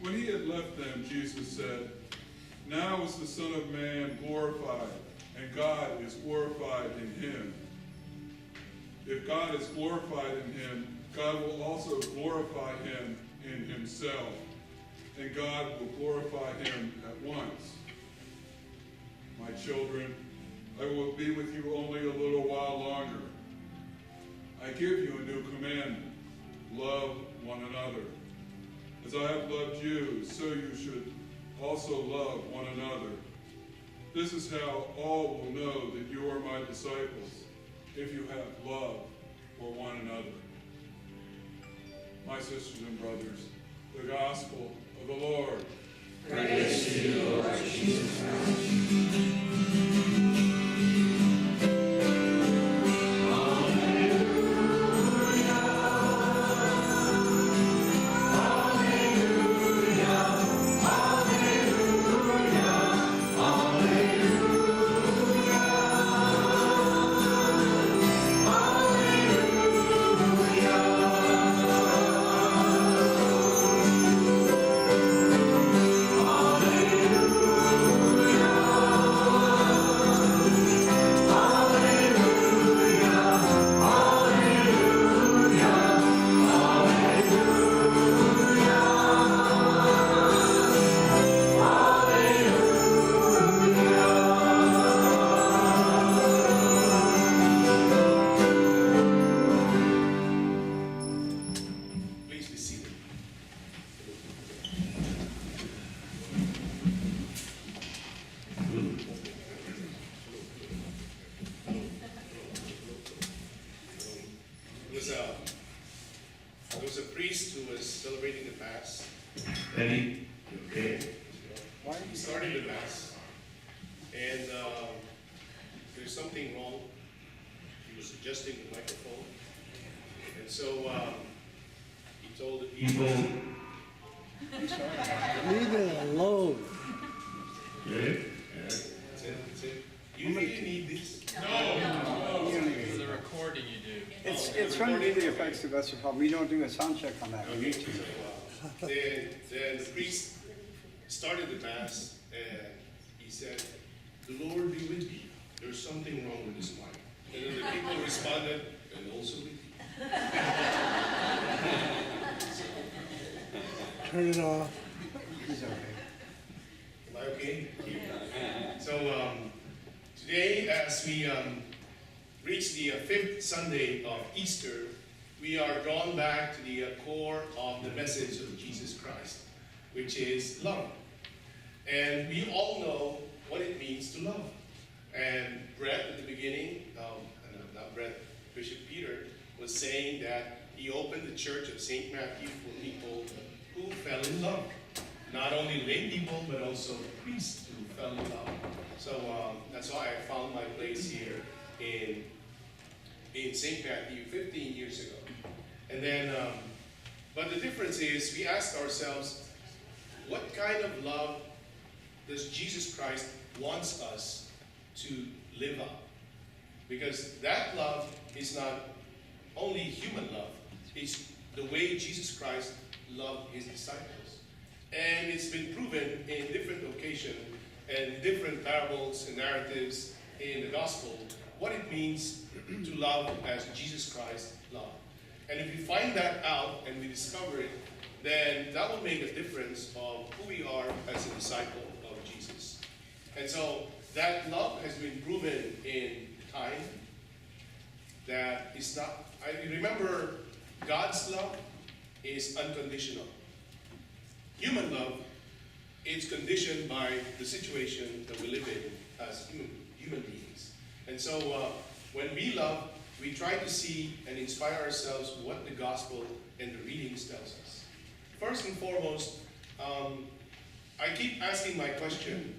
When he had left them, Jesus said, "Now is the Son of Man glorified, and God is glorified in him. If God is glorified in him, God will also glorify him in himself, and God will glorify him at once. My children, I will be with you only a little while longer. I give you a new commandment: love one another. As I have loved you, so you should also love one another. This is how all will know that you are my disciples, if you have love for one another." My sisters and brothers, the gospel of the Lord. Praise to you, Lord Jesus Christ. There was a priest who was celebrating the Mass. Eddie, okay? He started the Mass, and there's something wrong. He was adjusting the microphone, and so he told the people, Leave it alone. Good. That's it. You really need this? For the recording you do. It's running to the effects of us. We don't do a sound check on that. We need to. Then the priest started the Mass, and he said, "The Lord be with you. There's something wrong with this mic." And then the people responded, "And also with you." Turn it off. He's okay. Am I okay? So today, as we reach the fifth Sunday of Easter, we are drawn back to the core of the message of Jesus Christ, which is love. And we all know what it means to love. And Brett at the beginning, not Brett, Bishop Peter was saying that he opened the Church of St. Matthew for people who fell in love. Not only lay people, but also priests who fell in love. So that's why I found my place here in St. Matthew 15 years ago. And then, but the difference is we asked ourselves, what kind of love does Jesus Christ wants us to live out? Because that love is not only human love, it's the way Jesus Christ loved his disciples. And it's been proven in different occasions and different parables and narratives in the gospel what it means to love as Jesus Christ loved. And if we find that out and we discover it, then that will make a difference of who we are as a disciple of Jesus. And so that love has been proven in time. That is not, I remember God's love is unconditional. Human love is conditioned by the situation that we live in as human beings. And so when we love, we try to see and inspire ourselves what the gospel and the readings tells us. First and foremost, I keep asking my question.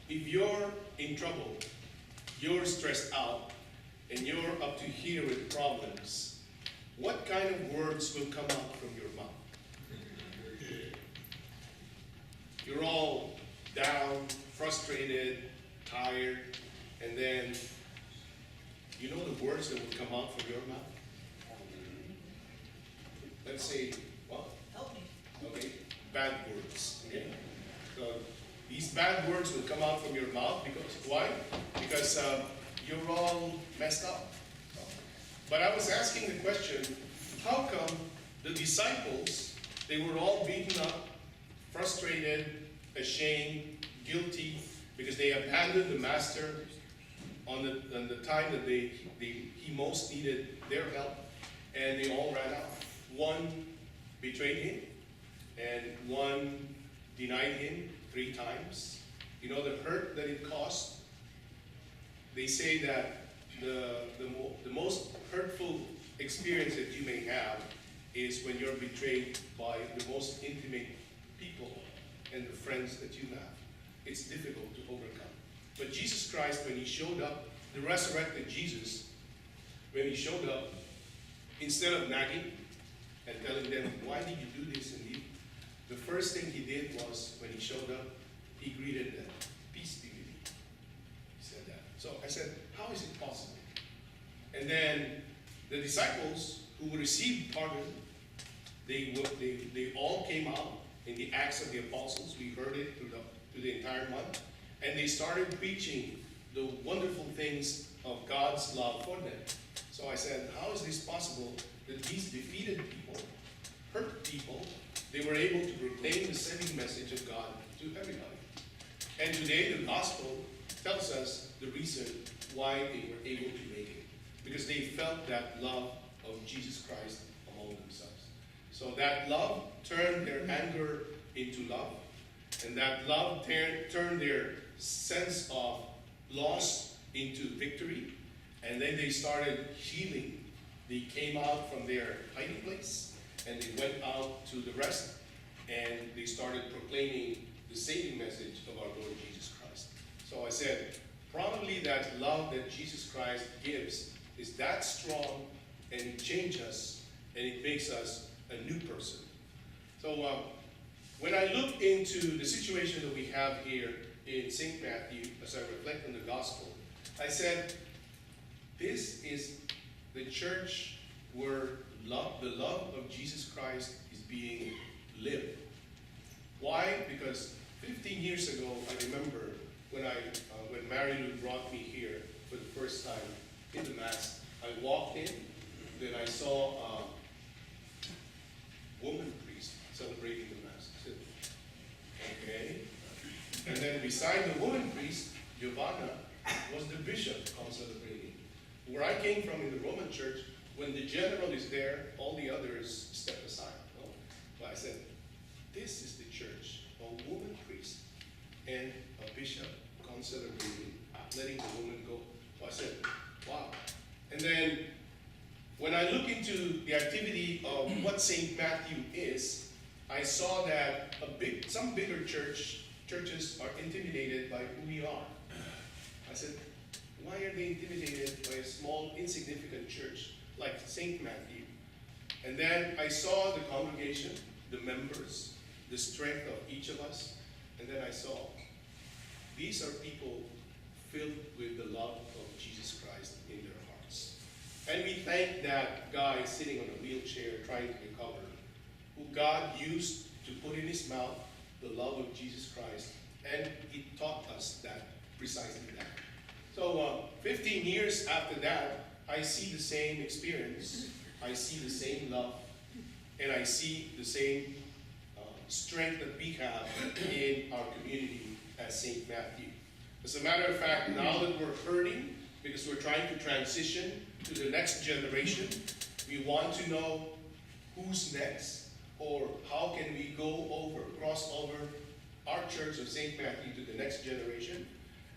If you're in trouble, you're stressed out, and you're up to here with problems, what kind of words will come out from your mouth? You're all down, frustrated, tired, and then you know the words that will come out from your mouth? let's say, what? Help me. Okay, bad words. Okay, so these bad words will come out from your mouth because why? Because you're all messed up. But I was asking the question, how come the disciples, they were all beaten up, frustrated, ashamed, guilty, because they abandoned the master on the time that he most needed their help, and they all ran out. One betrayed him, and one denied him 3 times. You know the hurt that it caused? They say that the most hurtful experience that you may have is when you're betrayed by the most intimate people and the friends that you have. It's difficult to overcome. But Jesus Christ, when he showed up, the resurrected Jesus, when he showed up, instead of nagging and telling them, why did you do this and that, the first thing he did was, when he showed up, he greeted them. Peace be with you. He said that. So I said, how is it possible? And then the disciples who received pardon, they all came out in the Acts of the Apostles. We heard it through the entire month. And they started preaching the wonderful things of God's love for them. So I said, how is this possible that these defeated people, hurt people, they were able to proclaim the saving message of God to everybody? And today the gospel tells us the reason why they were able to make it. Because they felt that love of Jesus Christ among themselves. So that love turned their anger into love. And that love turned their sense of loss into victory. And then they started healing. They came out from their hiding place and they went out to the rest and they started proclaiming the saving message of our Lord Jesus Christ. So I said, probably that love that Jesus Christ gives is that strong, and it changes us and it makes us a new person. So when I look into the situation that we have here in St. Matthew, as I reflect on the gospel, I said, this is the church where the love of Jesus Christ is being lived. Why? Because 15 years ago, I remember when Mary Lou brought me here for the first time in the Mass, I walked in, then I saw a woman priest celebrating the Mass. I said, okay. And then beside the woman priest, Giovanna, was the bishop celebrating. Where I came from in the Roman Church, when the general is there, all the others step aside. No? But I said, this is the church, a woman priest and a bishop celebrating, letting the woman go. So I said, wow. And then when I look into the activity of what St. Matthew is, I saw that some bigger churches are intimidated by who we are. I said, why are they intimidated by a small, insignificant church like St. Matthew? And then I saw the congregation, the members, the strength of each of us, and then I saw these are people filled with the love of Jesus Christ in their hearts. And we thank that guy sitting on a wheelchair trying to recover, who God used to put in his mouth the love of Jesus Christ, and he taught us that, precisely that. So 15 years after that, I see the same experience, I see the same love, and I see the same strength that we have in our community as St. Matthew. As a matter of fact, now that we're hurting, because we're trying to transition to the next generation, we want to know who's next, or how can we cross over our church of St. Matthew to the next generation.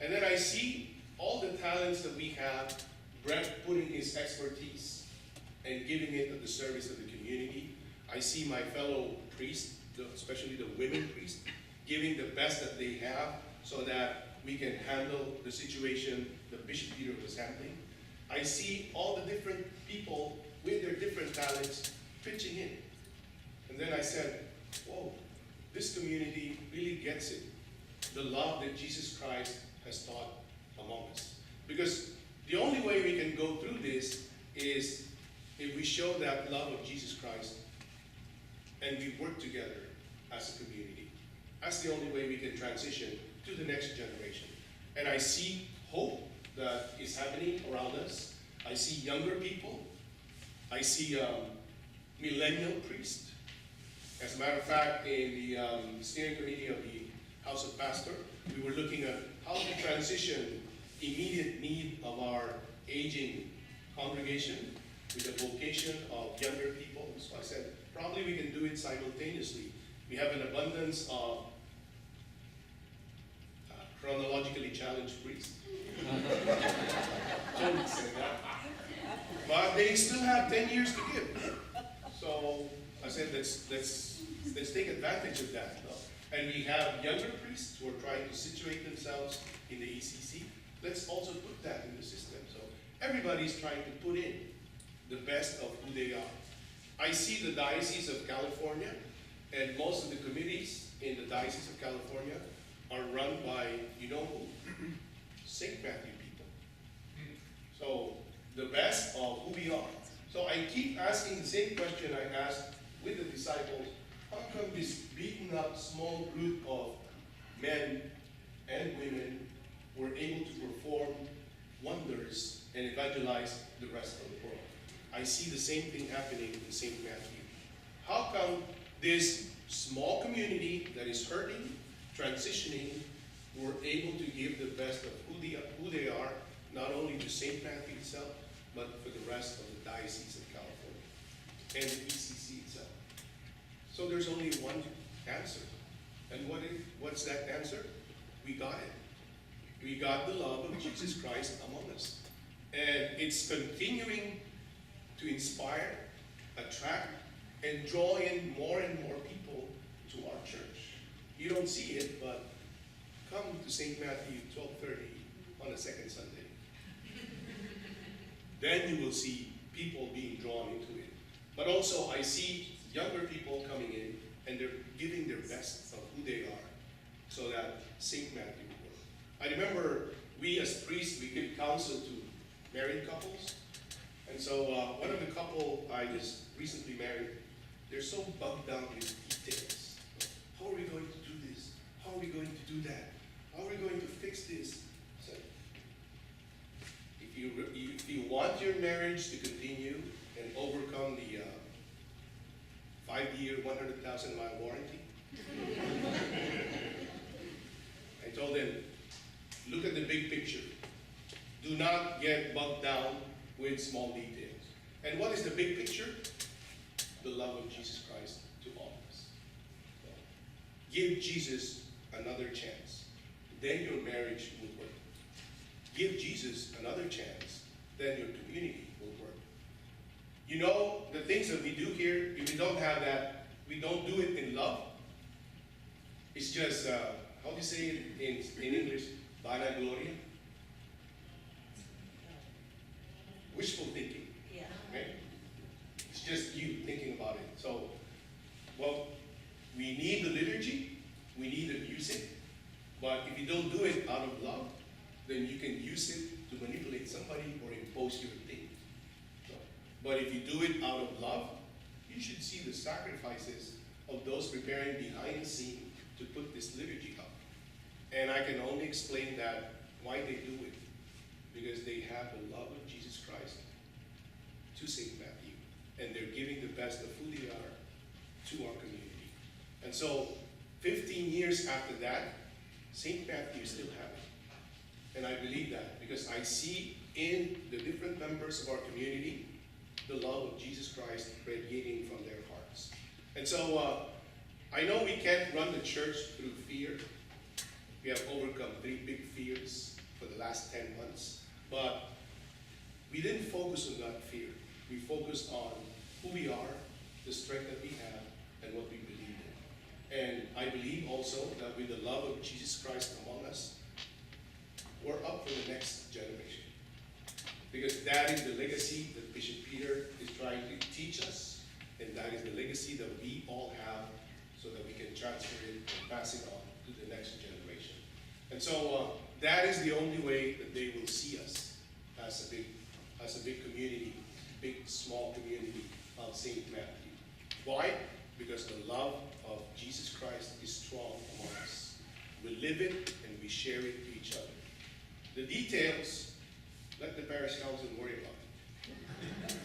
And then I see all the talents that we have, Brett putting his expertise and giving it at the service of the community. I see my fellow priests, especially the women priests, giving the best that they have so that we can handle the situation that Bishop Peter was handling. I see all the different people with their different talents pitching in. And then I said, whoa, this community really gets it. The love that Jesus Christ has taught among us. Because the only way we can go through this is if we show that love of Jesus Christ and we work together as a community. That's the only way we can transition to the next generation. And I see hope that is happening around us. I see younger people. I see millennial priests. As a matter of fact, in the steering committee of the House of Pastor, we were looking at how to transition immediate need of our aging congregation with the vocation of younger people. So I said, probably we can do it simultaneously. We have an abundance of chronologically challenged priests. Don't say that. But they still have 10 years to give. So I said, let's take advantage of that. And we have younger priests who are trying to situate themselves in the ECC. Let's also put that in the system. So everybody's trying to put in the best of who they are. I see the Diocese of California, and most of the committees in the Diocese of California are run by, you know who? St. Matthew people. So the best of who we are. So I keep asking the same question I asked with the disciples. How come this beaten up small group of men and women were able to perform wonders and evangelize the rest of the world? I see the same thing happening in St. Matthew. How come this small community that is hurting, transitioning, were able to give the best of who they are, not only to St. Matthew itself, but for the rest of the Diocese of California and the ECC itself? So there's only one answer. And what's that answer? We got it. We got the love of Jesus Christ among us. And it's continuing to inspire, attract, and draw in more and more people to our church. You don't see it, but come to St. Matthew 12:30 on the second Sunday. Then you will see people being drawn into it. But also I see younger people coming in, and they're giving their best of who they are, so that St. Matthew will work. I remember we as priests, we give counsel to married couples. And so one of the couple I just recently married, they're so bogged down with details. How are we going to do this? How are we going to do that? How are we going to fix this? So, if you want your marriage to continue and overcome the 5-year, 100,000-mile warranty, I told them, look at the big picture. Do not get bogged down with small details. And what is the big picture? The love of Jesus Christ to all of us. So, give Jesus another chance. Then your marriage will work. Give Jesus another chance. Then your community will work. You know, the things that we do here, if we don't have that, we don't do it in love. It's just, how do you say it in English? Vana gloria. Wishful thinking. Yeah. Right? It's just you thinking about it. So, well, we need the liturgy, we need the music, but if you don't do it out of love, then you can use it to manipulate somebody or impose your thing. So, but if you do it out of love, you should see the sacrifices of those preparing behind the scene to put this liturgy up. And I can only explain that, why they do it. Because they have the love of Jesus Christ to St. Matthew. And they're giving the best of who they are to our community. And so, 15 years after that, St. Matthew is still happy. And I believe that because I see in the different members of our community the love of Jesus Christ radiating from their hearts. And so, I know we can't run the church through fear. We have overcome 3 big fears for the last 10 months. But we didn't focus on that fear. We focused on who we are, the strength that we have, and what we believe in. And I believe also that with the love of Jesus Christ among us, we're up for the next generation. Because that is the legacy that Bishop Peter is trying to teach us, and that is the legacy that we all have, so that we can transfer it and pass it on to the next generation. And so that is the only way that they will see us as a big community, big small community of St. Matthew. Why? because the love of Jesus Christ is strong among us. We live it and we share it to each other. The details, let the parish council worry about it.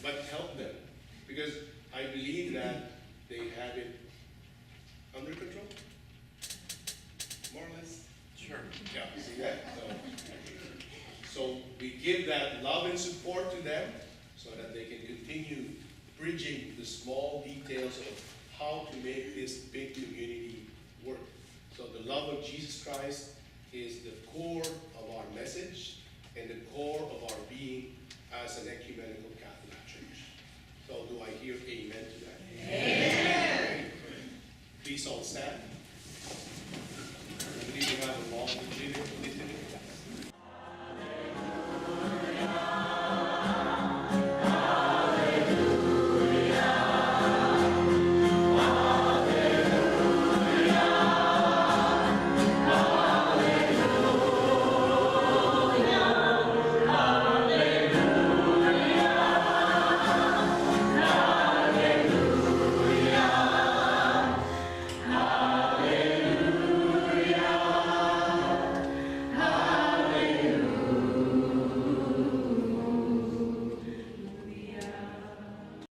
But help them, because I believe that they have it under control, more or less. Sure. Yeah, see that? So we give that love and support to them so that they can continue bridging the small details of how to make this big community work. So the love of Jesus Christ is the core of our message and the core of our being as an ecumenical Catholic Church. So do I hear amen to that? Amen. Please all stand.